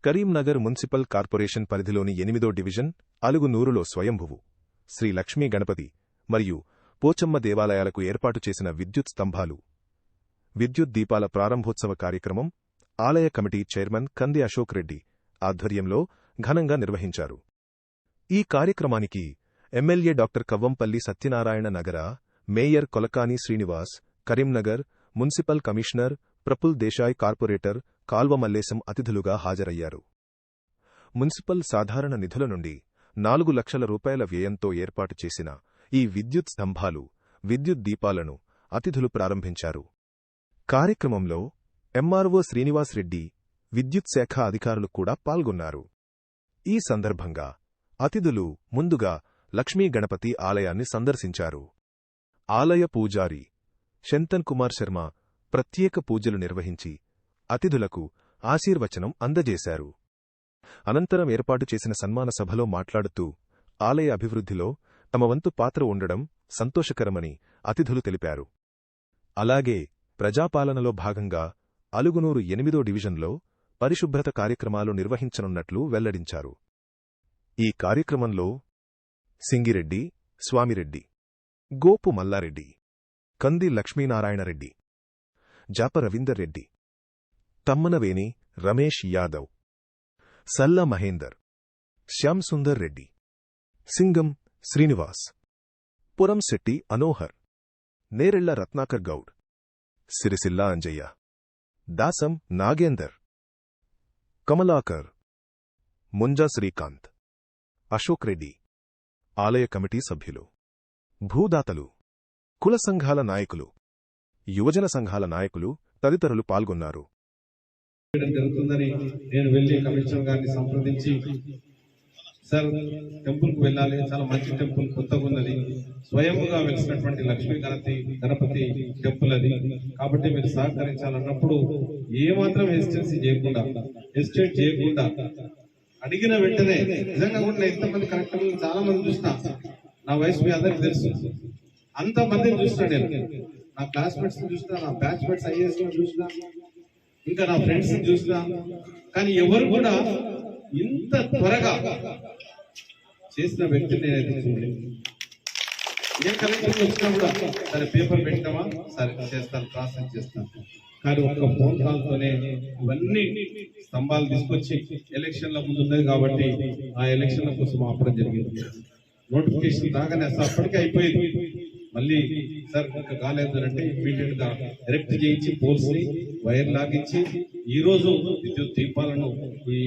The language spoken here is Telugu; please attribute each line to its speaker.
Speaker 1: కరీంనగర్ మున్సిపల్ కార్పొరేషన్ పరిధిలోని 8వ డివిజన్ అలుగునూరులో స్వయంభువు శ్రీ లక్ష్మీ గణపతి మరియు పోచమ్మ దేవాలయాలకు ఏర్పాటు చేసిన విద్యుత్ స్తంభాలు విద్యుత్ దీపాల ప్రారంభోత్సవ కార్యక్రమం ఆలయ కమిటీ చైర్మన్ కంది అశోక్ రెడ్డి ఆధ్వర్యంలో ఘనంగా నిర్వహించారు. ఈ కార్యక్రమానికి ఎమ్మెల్యే డాక్టర్ కవ్వంపల్లి సత్యనారాయణ నగర mayor Kolakani Srinivas, Karimnagar municipal commissioner Prafful Desai, corporator Kalva Mallesham అతిథులుగా హాజరయ్యారు. మున్సిపల్ సాధారణ నిధుల నుండి 4 లక్షల రూపాయల వ్యయంతో ఏర్పాటు చేసిన ఈ విద్యుత్ స్తంభాలు, విద్యుత్ దీపాలను అతిథులు ప్రారంభించారు. కార్యక్రమంలో ఎంఆర్ఓ శ్రీనివాస్ రెడ్డి, విద్యుత్ శాఖ అధికారులు కూడా పాల్గొన్నారు. ఈ సందర్భంగా అతిథులు ముందుగా లక్ష్మీ గణపతి ఆలయాన్ని సందర్శించారు. ఆలయ పూజారి శంతన్ కుమార్ శర్మ ప్రత్యేక పూజలు నిర్వహించి అతిథులకు ఆశీర్వచనం అందజేశారు. అనంతరం ఏర్పాటు చేసిన సన్మాన సభలో మాట్లాడుతూ ఆలయ అభివృద్ధిలో తమ వంతు పాత్ర ఉండడం సంతోషకరమని అతిథులు తెలిపారు. అలాగే ప్రజాపాలనలో భాగంగా అలుగునూరు 8వ డివిజన్లో పరిశుభ్రత కార్యక్రమాలు నిర్వహించనున్నట్లు వెల్లడించారు. ఈ కార్యక్రమంలో సింగిరెడ్డి, స్వామిరెడ్డి, గోపు మల్లారెడ్డి, కంది లక్ష్మీనారాయణరెడ్డి, జాప రవీందర్ రెడ్డి, తమ్మనవేని రమేష్ యాదవ్, సల్ల మహేందర్, శ్యామ్ సుందర్ రెడ్డి, సింగం శ్రీనివాస్, పురంశెట్టి అనోహర్, నేరెళ్ల రత్నాకర్ గౌడ్, సిరిసిల్ల అంజయ్య, దాసం నాగేందర్, కమలాకర్, ముంజా శ్రీకాంత్, అశోక్ రెడ్డి, ఆలయ కమిటీ సభ్యులు, భూదాతలు, కుల సంఘాల నాయకులు, యువజన సంఘాల నాయకులు తదితరులు పాల్గొన్నారు.
Speaker 2: జరుగుతుందని నేను వెళ్లి కమిషనర్ గారిని సంప్రదించి, సార్ టెంపుల్ కు వెళ్ళాలి, చాలా మంచి టెంపుల్, కొత్తగా ఉన్నది, స్వయంగా వెలిసినటువంటి లక్ష్మీ గణపతి టెంపుల్ అది, కాబట్టి మీరు సహకరించాలన్నప్పుడు ఏమాత్రం హెసిటేట్ చేయకుండా అడిగిన వెంటనే, నిజంగా కూడా ఎంతమంది కరెక్ట్ చాలా మంది చూసినా, నా వయసు మీ అందరికి తెలుసు, అంతమందిని చూసినా, నేను నా క్లాస్మేట్స్ చూసినా, నా బ్యాచ్మేట్స్ ఐఏఎస్ చూసినా, ఇంకా నా ఫ్రెండ్స్ చూసినా, కానీ ఎవరు కూడా ఇంత త్వరగా చేసిన వ్యక్తి నేనైతే చూడలేదు. ఏ కలెక్టర్ వచ్చినా కూడా సరే పేపర్ పెట్టామా, సరే చేస్తాను, ప్రాసెస్ చేస్తాను, కానీ ఒక్క ఫోన్ కాల్తోనే ఇవన్నీ స్తంభాలు తీసుకొచ్చి ఎలక్షన్ల ముందు ఉన్నది కాబట్టి ఆ ఎలక్షన్ల కోసం ఆపడం జరిగింది. నోటిఫికేషన్ రాగానే అప్పటికే అయిపోయింది. మళ్ళీ సార్ ఇంకా కాలేదు అంటే ఇమీడియట్ గా ఎరెక్ట్ చేయించి పోల్స్ ని వైర్ లాగించి ఈ రోజు విద్యుత్ దీపాలను ఈ